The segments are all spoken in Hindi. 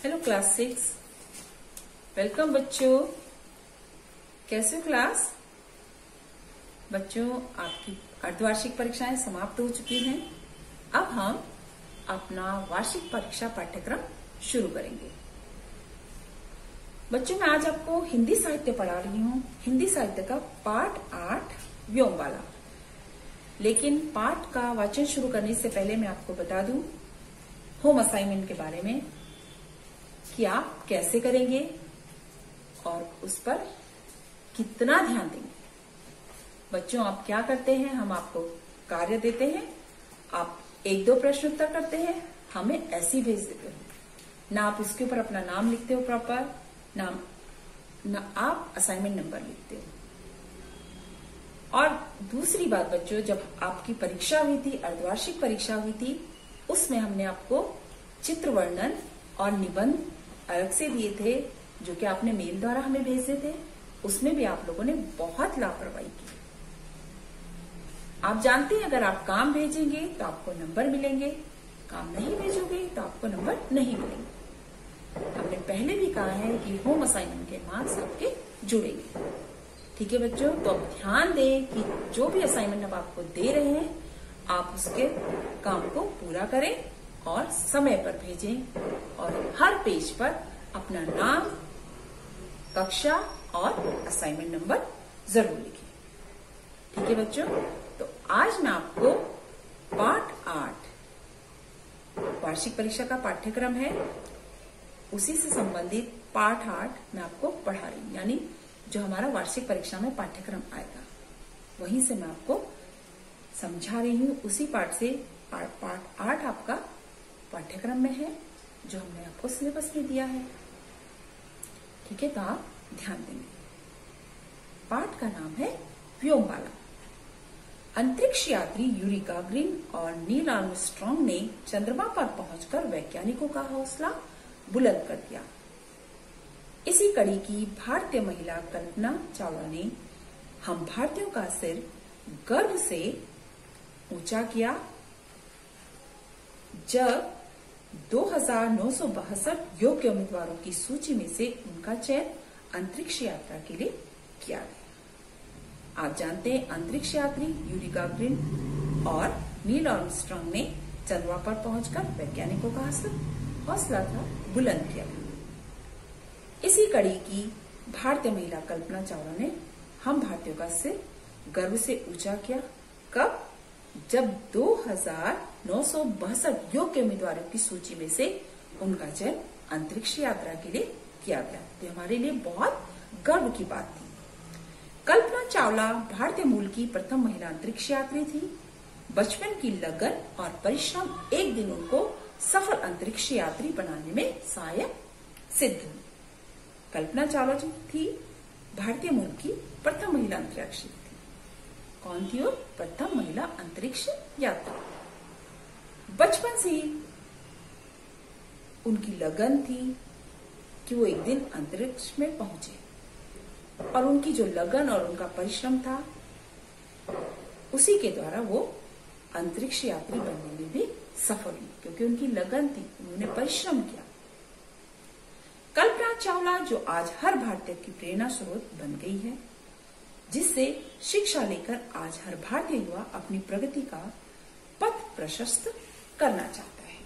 Hello class 6। वेलकम बच्चों। कैसे हो क्लास? बच्चों, आपकी अर्धवार्षिक परीक्षाएं समाप्त हो चुकी हैं। अब हम अपना वार्षिक परीक्षा पाठ्यक्रम शुरू करेंगे। बच्चों, मैं आज आपको हिंदी साहित्य पढ़ा रही हूँ। हिंदी साहित्य का पाठ 8 व्योमवाला। लेकिन पाठ का वाचन शुरू करने से पहले मैं आपको बता दूं होम असाइनमेंट के बारे में कि आप कैसे करेंगे और उस पर कितना ध्यान देंगे। बच्चों, आप क्या करते हैं, हम आपको कार्य देते हैं, आप 1-2 प्रश्न उत्तर करते हैं, हमें ऐसे ही भेज देते हैं। ना आप उसके ऊपर अपना नाम लिखते हो प्रॉपर, ना आप असाइनमेंट नंबर लिखते हो। और दूसरी बात बच्चों, जब आपकी परीक्षा हुई थी, अर्धवार्षिक परीक्षा हुई थी, उसमें हमने आपको चित्र वर्णन और निबंध अलग से दिए थे, जो कि आपने मेल द्वारा हमें भेजे थे। उसमें भी आप लोगों ने बहुत लापरवाही की। आप जानते हैं, अगर आप काम भेजेंगे तो आपको नंबर मिलेंगे, काम नहीं भेजोगे तो आपको नंबर नहीं मिलेंगे। हमने पहले भी कहा है कि होम असाइनमेंट के मार्क्स आपके जुड़ेंगे। ठीक है बच्चों, तो अब ध्यान दें कि जो भी असाइनमेंट अब आपको दे रहे हैं, आप उसके काम को पूरा करें और समय पर भेजें और हर पेज पर अपना नाम, कक्षा और असाइनमेंट नंबर जरूर लिखें। ठीक है बच्चों, तो आज मैं आपको पाठ 8 वार्षिक परीक्षा का पाठ्यक्रम है, उसी से संबंधित पाठ 8 मैं आपको पढ़ा रही हूं। यानी जो हमारा वार्षिक परीक्षा में पाठ्यक्रम आएगा, वहीं से मैं आपको समझा रही हूं। उसी पाठ से पाठ 8 आपका पाठ्यक्रम में है, जो हमने आपको सिलेबस में दिया है। ठीक है, तो आप ध्यान देंगे। पाठ का नाम है व्योमवाला। अंतरिक्ष यात्री यूरी गागरिन और नील आर्मस्ट्रांग ने चंद्रमा पर पहुंचकर वैज्ञानिकों का हौसला बुलंद कर दिया। इसी कड़ी की भारतीय महिला कल्पना चावला ने हम भारतीयों का सिर गर्व से ऊंचा किया, जब 2962 योग्य उम्मीदवारों की सूची में से उनका चयन अंतरिक्ष यात्रा के लिए किया गया। आप जानते हैं, अंतरिक्ष यात्री यूरी गागरिन और नील आर्मस्ट्रांग ने चंद्रमा पर पहुंचकर वैज्ञानिकों का हौसला था बुलंद किया। इसी कड़ी की भारतीय महिला कल्पना चावला ने हम भारतीयों का सिर गर्व से ऊंचा किया। कब? जब 2962 योग्य उम्मीदवारों की सूची में से उनका चयन अंतरिक्ष यात्रा के लिए किया गया। तो हमारे लिए बहुत गर्व की बात थी। कल्पना चावला भारतीय मूल की प्रथम महिला अंतरिक्ष यात्री थी। बचपन की लगन और परिश्रम एक दिन उनको सफल अंतरिक्ष यात्री बनाने में सहायक सिद्ध हुई। कल्पना चावला जी थी भारतीय मूल की प्रथम महिला अंतरिक्ष थी। कौन थी वो? प्रथम महिला अंतरिक्ष यात्री। बचपन से ही उनकी लगन थी कि वो एक दिन अंतरिक्ष में पहुंचे, और उनकी जो लगन और उनका परिश्रम था, उसी के द्वारा वो अंतरिक्ष यात्री बनने में भी सफल हुई, क्योंकि उनकी लगन थी, उन्होंने परिश्रम किया। कल्पना चावला जो आज हर भारतीय की प्रेरणा स्रोत बन गई है, जिससे शिक्षा लेकर आज हर भारतीय युवा अपनी प्रगति का पथ प्रशस्त करना चाहता है।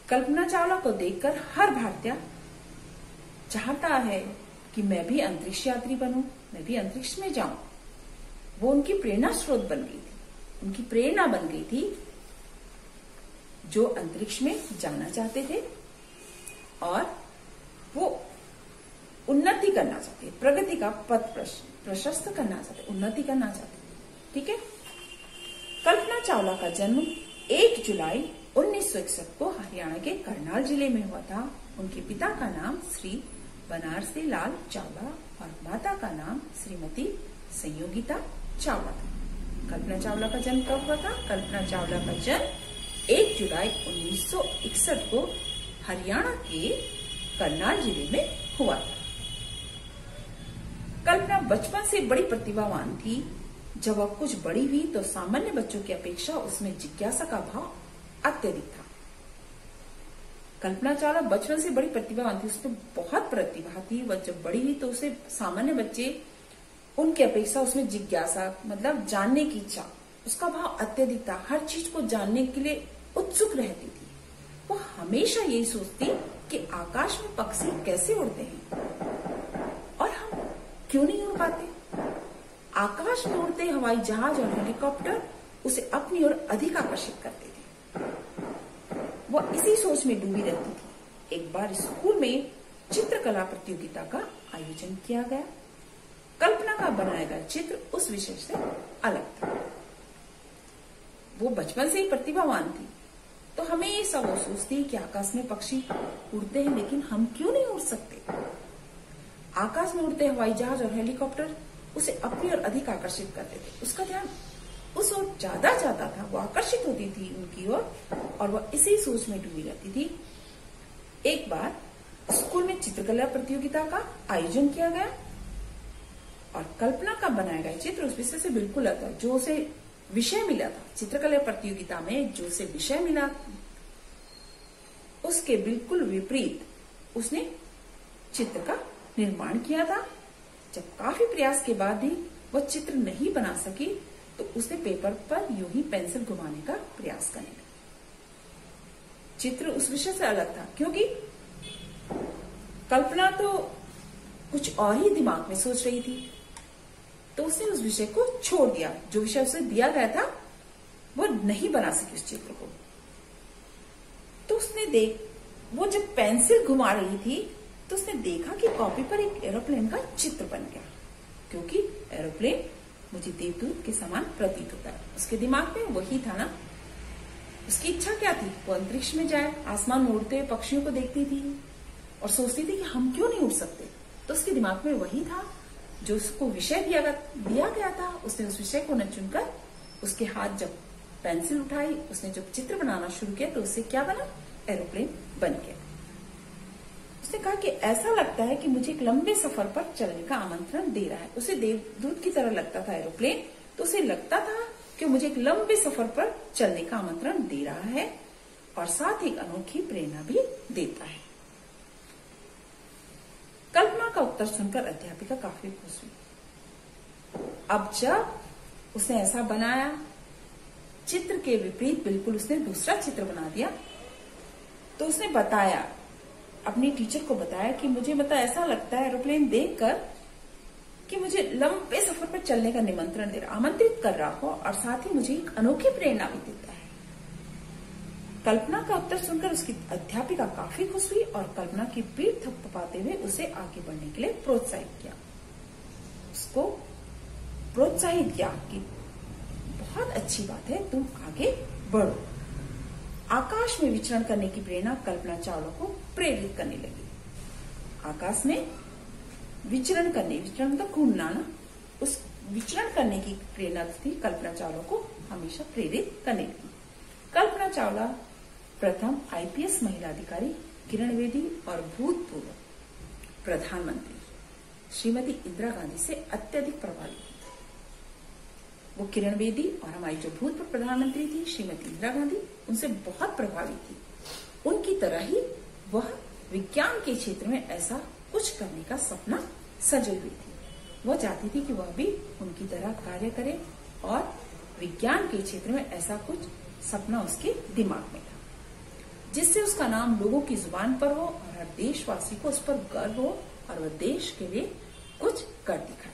कल्पना चावला को देखकर हर भारतीय चाहता है कि मैं भी अंतरिक्ष यात्री बनूं, मैं भी अंतरिक्ष में जाऊं। वो उनकी प्रेरणा स्रोत बन गई थी, उनकी प्रेरणा बन गई थी, जो अंतरिक्ष में जाना चाहते थे और वो उन्नति करना चाहते, प्रगति का पथ प्रशस्त करना चाहते, उन्नति करना चाहते। ठीक है। कल्पना चावला का जन्म 1 जुलाई 1961 को हरियाणा के करनाल जिले में हुआ था। उनके पिता का नाम श्री बनारसी लाल चावला और माता का नाम श्रीमती संयोगिता चावला था। कल्पना चावला का जन्म कब हुआ था? कल्पना चावला का जन्म 1 जुलाई 1961 को हरियाणा के करनाल जिले में हुआ था। कल्पना बचपन से बड़ी प्रतिभावान थी। जब वह कुछ बड़ी हुई तो सामान्य बच्चों की अपेक्षा उसमें जिज्ञासा का भाव अत्यधिक था। कल्पना चावला बचपन से बड़ी प्रतिभावान थी, उसमें बहुत प्रतिभा थी। वह जब बड़ी हुई तो उसे सामान्य बच्चे उनकी अपेक्षा उसमें जिज्ञासा मतलब जानने की इच्छा, उसका भाव अत्यधिक था। हर चीज को जानने के लिए उत्सुक रहती थी। वो हमेशा यही सोचती कि आकाश में पक्षी कैसे उड़ते हैं और हम क्यों नहीं उड़ पाते। आकाश में उड़ते हवाई जहाज और हेलीकॉप्टर उसे अपनी ओर अधिक आकर्षित करते थे। वह इसी सोच में डूबी रहती थी। एक बार स्कूल में चित्रकला प्रतियोगिता का आयोजन किया गया। कल्पना का बनाया गया चित्र उस विषय से अलग था। वो बचपन से ही प्रतिभावान थी, तो हमेशा वो सोचती कि आकाश में पक्षी उड़ते हैं, लेकिन हम क्यों नहीं उड़ सकते। आकाश में उड़ते हवाई जहाज और हेलीकॉप्टर उसे अपनी ओर अधिक आकर्षित करते थे। उसका ध्यान उस ओर ज्यादा जाता था, वो आकर्षित होती थी उनकी ओर और वह इसी सोच में डूबी रहती थी। एक बार स्कूल में चित्रकला प्रतियोगिता का आयोजन किया गया और कल्पना का बनाया गया चित्र उस विषय से बिल्कुल अलग था। जो उसे विषय मिला था चित्रकला प्रतियोगिता में, जो उसे विषय मिला उसके बिल्कुल विपरीत उसने चित्र का निर्माण किया था। जब काफी प्रयास के बाद भी वह चित्र नहीं बना सकी तो उसने पेपर पर यूं ही पेंसिल घुमाने का प्रयास करने लगी। चित्र उस विषय से अलग था, क्योंकि कल्पना तो कुछ और ही दिमाग में सोच रही थी, तो उसने उस विषय को छोड़ दिया। जो विषय उसे दिया गया था वो नहीं बना सकी उस चित्र को। तो उसने वो जब पेंसिल घुमा रही थी तो उसने देखा कि कॉपी पर एक एरोप्लेन का चित्र बन गया, क्योंकि एरोप्लेन मुझे देवदूत के समान प्रतीत होता है। उसके दिमाग में वही था ना। उसकी इच्छा क्या थी, वो अंतरिक्ष में जाए, आसमान में उड़ते हुए पक्षियों को देखती थी और सोचती थी कि हम क्यों नहीं उड़ सकते। तो उसके दिमाग में वही था जो उसको विषय दिया गया था। उसने उस विषय को न चुनकर उसके हाथ जब पेंसिल उठाई, उसने जब चित्र बनाना शुरू किया तो उससे क्या बना, एरोप्लेन बन गया। उसने कहा कि ऐसा लगता है कि मुझे एक लंबे सफर पर चलने का आमंत्रण दे रहा है। उसे देवदूत की तरह लगता था एरोप्लेन, तो उसे लगता था कि मुझे एक लंबे सफर पर चलने का आमंत्रण दे रहा है और साथ ही एक अनोखी प्रेरणा भी देता है। कल्पना का उत्तर सुनकर अध्यापिका काफी खुश हुई। अब जब उसने ऐसा बनाया, चित्र के विपरीत बिल्कुल उसने दूसरा चित्र बना दिया, तो उसने बताया, अपनी टीचर को बताया कि मुझे ऐसा लगता है एरोप्लेन देखकर कि मुझे लंबे सफर पर चलने का निमंत्रण दे रहा, आमंत्रित कर रहा हो और साथ ही मुझे एक अनोखी प्रेरणा भी देता है। कल्पना का उत्तर सुनकर उसकी अध्यापिका काफी खुश हुई और कल्पना की पीठ थपथपाते हुए उसे आगे बढ़ने के लिए प्रोत्साहित किया। उसको प्रोत्साहित किया कि बहुत अच्छी बात है, तुम आगे बढ़ो। आकाश में विचरण करने की प्रेरणा कल्पना चावला को प्रेरित करने लगी। आकाश में विचरण मतलब घूमना ना, उस विचरण करने की प्रेरणा थी कल्पना चावला को हमेशा प्रेरित करने लगी। कल्पना चावला प्रथम आईपीएस महिला अधिकारी किरण बेदी और भूतपूर्व प्रधानमंत्री श्रीमती इंदिरा गांधी से अत्यधिक प्रभावित थी। वो किरण बेदी और हमारी जो भूतपूर्व प्रधानमंत्री थी श्रीमती इंदिरा गांधी, उनसे बहुत प्रभावित थी। उनकी तरह ही वह विज्ञान के क्षेत्र में ऐसा कुछ करने का सपना सजोई हुई थी। वह चाहती थी कि वह भी उनकी तरह कार्य करे और विज्ञान के क्षेत्र में ऐसा कुछ सपना उसके दिमाग में था, जिससे उसका नाम लोगों की जुबान पर हो और हर देशवासी को उस पर गर्व हो और वह देश के लिए कुछ कर दिखाए।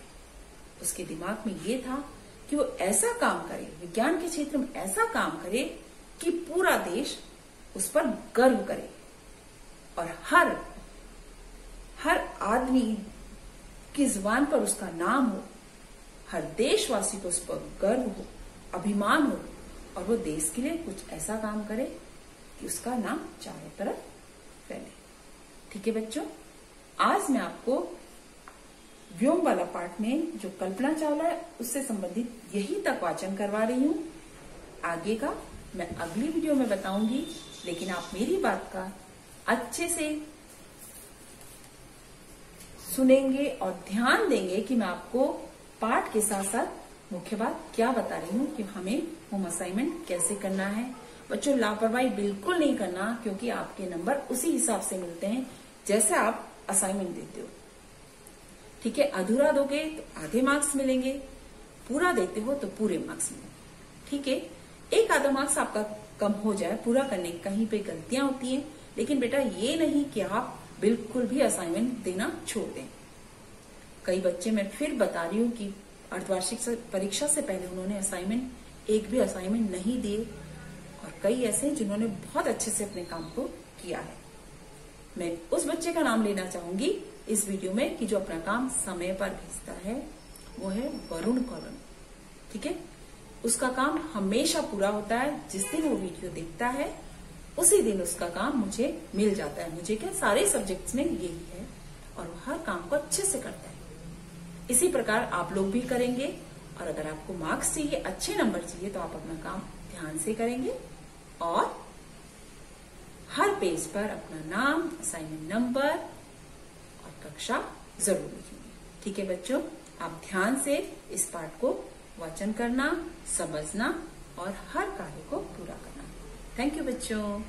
उसके दिमाग में ये था कि वो ऐसा काम करे, विज्ञान के क्षेत्र में ऐसा काम करे कि पूरा देश उस पर गर्व करे और हर आदमी की जुबान पर उसका नाम हो, हर देशवासी को उस पर गर्व हो, अभिमान हो और वो देश के लिए कुछ ऐसा काम करे कि उसका नाम चारों तरफ फैले। ठीक है बच्चों, आज मैं आपको व्योम वाला पार्ट में जो कल्पना चावला है उससे संबंधित यही तक वाचन करवा रही हूँ। आगे का मैं अगली वीडियो में बताऊंगी, लेकिन आप मेरी बात का अच्छे से सुनेंगे और ध्यान देंगे कि मैं आपको पाठ के साथ साथ मुख्य बात क्या बता रही हूँ कि हमें होम असाइनमेंट कैसे करना है बच्चों लापरवाही बिल्कुल नहीं करना, क्योंकि आपके नंबर उसी हिसाब से मिलते हैं जैसे आप असाइनमेंट देते हो। ठीक है, अधूरा दोगे तो आधे मार्क्स मिलेंगे, पूरा देते हो तो पूरे मार्क्स मिलेंगे। ठीक है, एक आधा मार्क्स आपका कम हो जाए पूरा करने, कहीं पे गलतियां होती हैं, लेकिन बेटा ये नहीं कि आप बिल्कुल भी असाइनमेंट देना छोड़ दें। कई बच्चे, मैं फिर बता रही हूँ कि अर्धवार्षिक परीक्षा से पहले उन्होंने एक भी असाइनमेंट नहीं दिए, और कई ऐसे हैं जिन्होंने बहुत अच्छे से अपने काम को किया है। मैं उस बच्चे का नाम लेना चाहूंगी इस वीडियो में कि जो अपना काम समय पर भेजता है, वो है वरुण कॉलोनी। ठीक है, उसका काम हमेशा पूरा होता है। जिस दिन वो वीडियो देखता है उसी दिन उसका काम मुझे मिल जाता है। मुझे क्या, सारे सब्जेक्ट्स में यही है, और वो हर काम को अच्छे से करता है। इसी प्रकार आप लोग भी करेंगे, और अगर आपको मार्क्स चाहिए, अच्छे नंबर चाहिए, तो आप अपना काम ध्यान से करेंगे और हर पेज पर अपना नाम, असाइनमेंट नंबर और कक्षा जरूर लिखेंगे। ठीक है बच्चों, आप ध्यान से इस पाठ को वाचन करना, समझना और हर कार्य को पूरा करना। थैंक यू बच्चों।